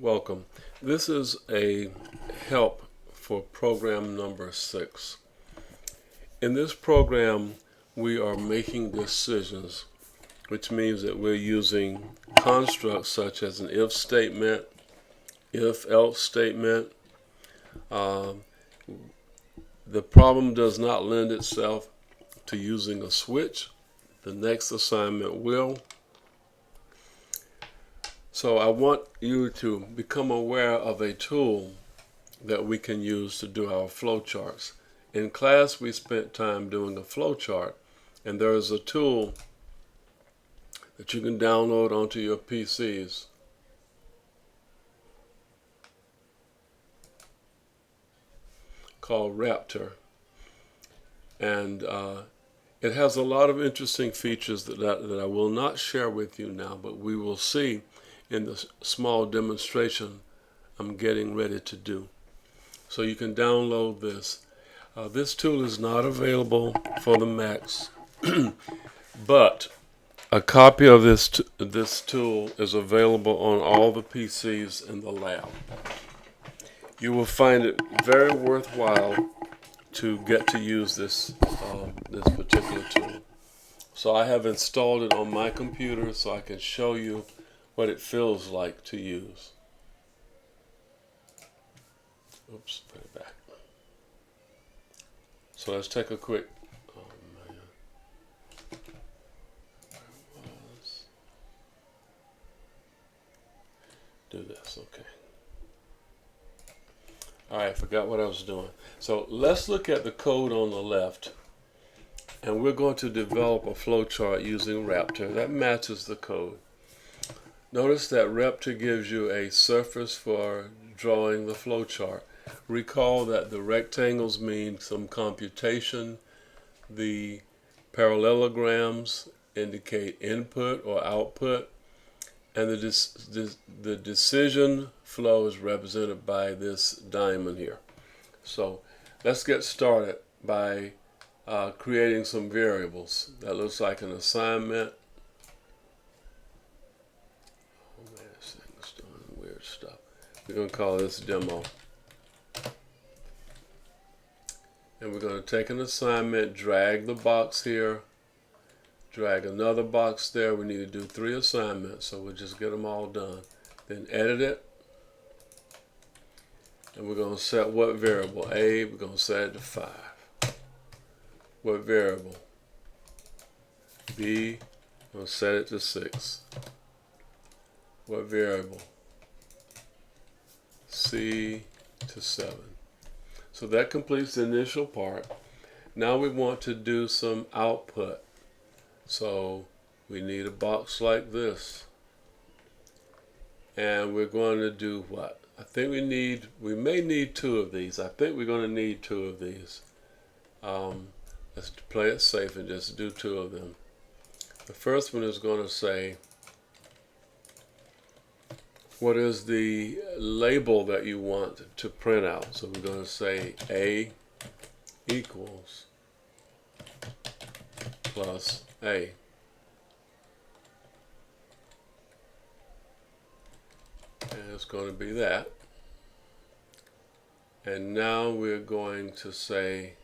Welcome. This is a help for program number 6. In this program, we are making decisions, which means that we're using constructs such as an if statement, if-else statement. The problem does not lend itself to using a switch. The next assignment will. So I want you to become aware of a tool that we can use to do our flowcharts. In class, we spent time doing a flowchart, and there is a tool that you can download onto your PCs called Raptor. And it has a lot of interesting features that I will not share with you now, but we will see in the small demonstration I'm getting ready to do. So you can download this. This tool is not available for the Macs, but a copy of this tool is available on all the PCs in the lab. You will find it very worthwhile to get to use this particular tool. So I have installed it on my computer so I can show you what it feels like to use. Oops, put it back. So let's take a quick. Oh man, where was? Do this, okay. All right, forgot what I was doing. So let's look at the code on the left, and we're going to develop a flowchart using Raptor that matches the code. Notice that Raptor gives you a surface for drawing the flowchart. Recall that the rectangles mean some computation. The parallelograms indicate input or output. And the decision flow is represented by this diamond here. So let's get started by creating some variables. That looks like an assignment. Oh man, this thing is doing weird stuff. We're going to call this demo. And we're going to take an assignment, drag the box here, drag another box there. We need to do 3 assignments, so we'll just get them all done. Then edit it. And we're going to set what variable? A, we're going to set it to 5. What variable? B, we're going to set it to 6. What variable? C to 7. So that completes the initial part. Now we want to do some output. So we need a box like this. And we're going to do what? I think we may need 2 of these. I think we're going to need 2 of these. Let's play it safe and just do 2 of them. The first one is going to say, what is the label that you want to print out? So we're going to say A equals plus A. And it's going to be that. And now we're going to say,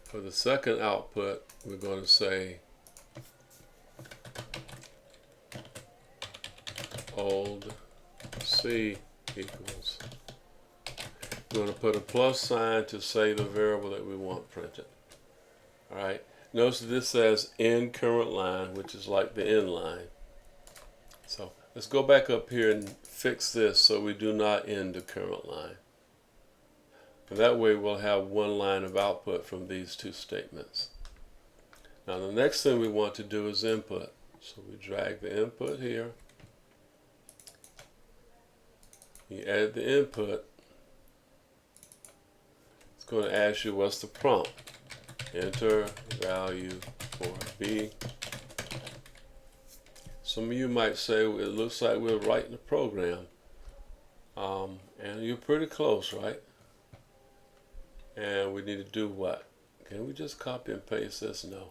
for the second output, we're going to say old C equals. We're going to put a plus sign to say the variable that we want printed. Alright, notice that this says end current line, which is like the end line. So let's go back up here and fix this so we do not end the current line. And that way we'll have one line of output from these 2 statements. Now the next thing we want to do is input. So we drag the input here. You edit the input. It's going to ask you what's the prompt. Enter value for B. Some of you might say it looks like we're writing a program. And you're pretty close, right? And we need to do what? Can we just copy and paste this? No.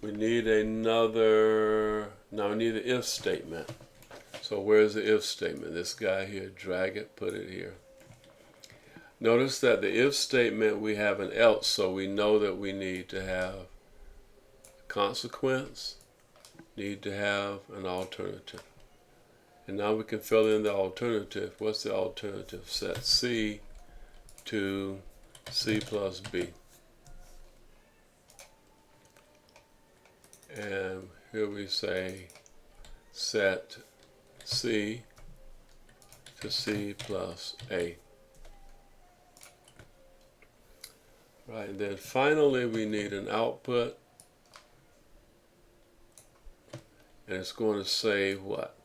We need another, now we need an if statement. So where's the if statement? This guy here, drag it, put it here. Notice that the if statement, we have an else, so we know that we need to have a consequence, need to have an alternative. And now we can fill in the alternative. What's the alternative? Set C to C plus B. And here we say set C to C plus A. Right, and then finally we need an output. And it's going to say what?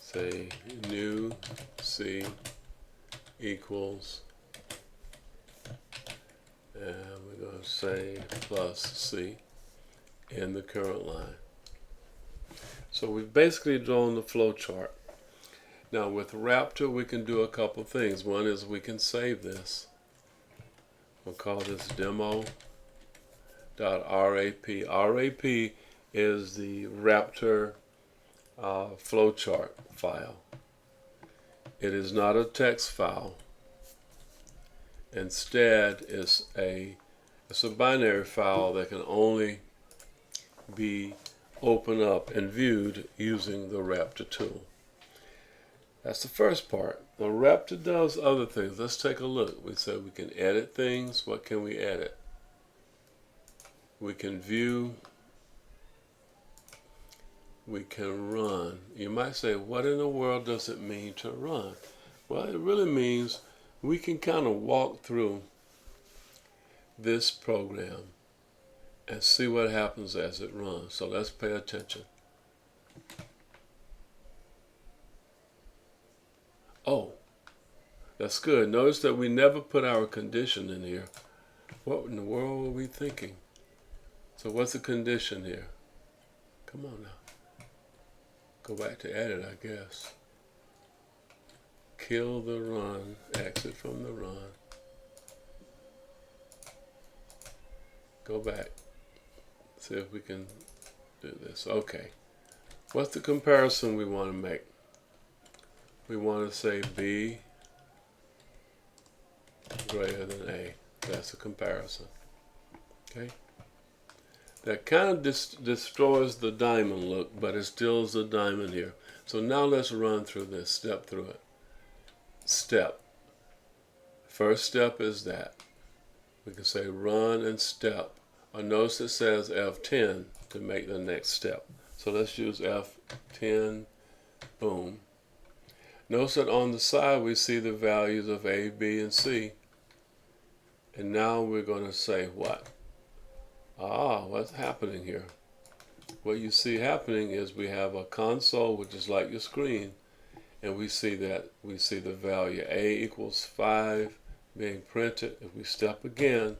Say new C equals, and we're going to say plus C in the current line. So we've basically drawn the flow chart. Now with Raptor we can do a couple things. One is we can save this. We'll call this demo.rap. RAP is the Raptor flowchart file. It is not a text file. Instead, it's a binary file that can only be opened up and viewed using the Raptor tool. That's the first part. Now, Raptor does other things. Let's take a look. We said we can edit things. What can we edit? We can view. We can run. You might say, what in the world does it mean to run? Well, it really means we can kind of walk through this program and see what happens as it runs. So let's pay attention. Oh, that's good. Notice that we never put our condition in here. What in the world were we thinking? So what's the condition here? Come on now. Go back to edit, I guess. Kill the run, exit from the run. Go back. See if we can do this. Okay. What's the comparison we want to make? We want to say B greater than A. That's a comparison. Okay. That kind of destroys the diamond look, but it still is a diamond here. So now let's run through this, step through it. Step. First step is that. We can say run and step. Or notice it says F10 to make the next step. So let's use F10, boom. Notice that on the side we see the values of A, B, and C. And now we're going to say what? What's happening here? What you see happening is we have a console, which is like your screen, and we see the value A equals 5 being printed. If we step again,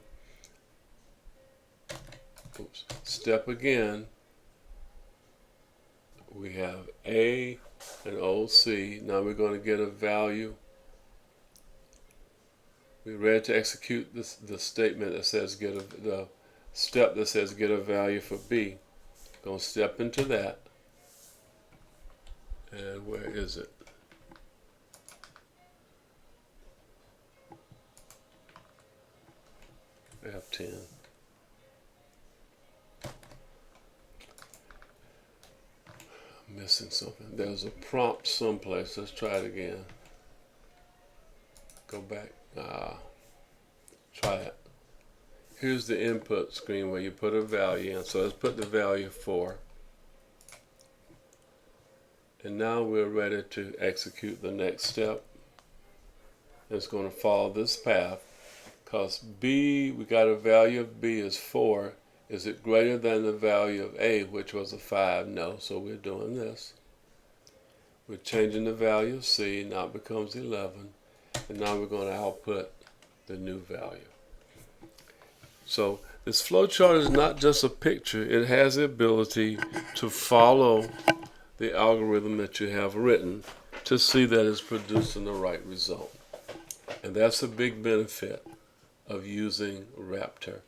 we have A and old C. Now we're going to get a value. We're ready to execute the statement that says the step that says get a value for B. Going to step into that. And where is it? F10. I'm missing something. There's a prompt someplace. Let's try it again. Go back. Try it. Here's the input screen where you put a value in. So let's put the value 4. And now we're ready to execute the next step. It's going to follow this path. Because B, we got a value of B is 4. Is it greater than the value of A, which was a 5? No. So we're doing this. We're changing the value of C. Now it becomes 11. And now we're going to output the new value. So this flowchart is not just a picture. It has the ability to follow the algorithm that you have written to see that it's producing the right result. And that's a big benefit of using Raptor.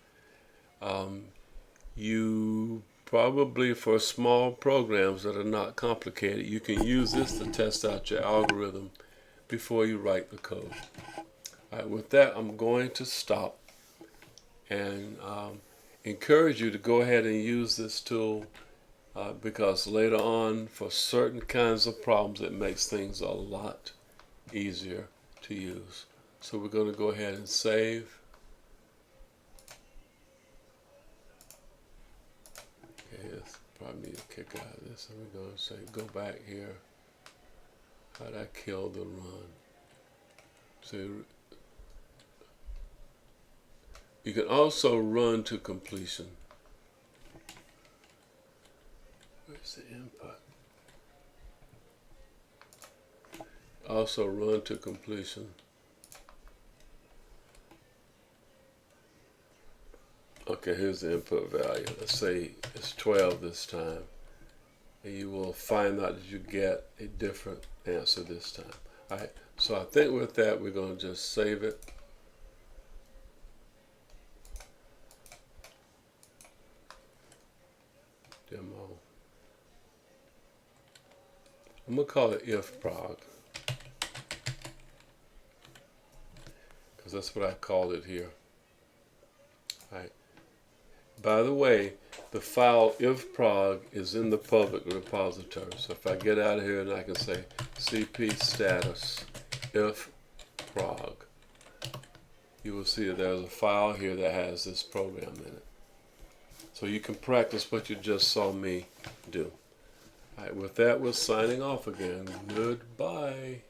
You probably for small programs that are not complicated, you can use this to test out your algorithm before you write the code. All right, with that, I'm going to stop and encourage you to go ahead and use this tool because later on, for certain kinds of problems, it makes things a lot easier to use. So we're going to go ahead and save. Okay, yes, probably need to kick out of this. So we're going to say, go back here. How'd I kill the run? So you can also run to completion. Where's the input? Also run to completion. Okay, here's the input value. Let's say it's 12 this time. And you will find out that you get a different answer this time. All right, so I think with that, we're going to just save it. Demo. I'm going to call it if prog, because that's what I called it here. All right. By the way, the file if prog is in the public repository. So if I get out of here and I can say cp status if prog, you will see that there's a file here that has this program in it. So you can practice what you just saw me do. All right, with that, we're signing off again. Goodbye.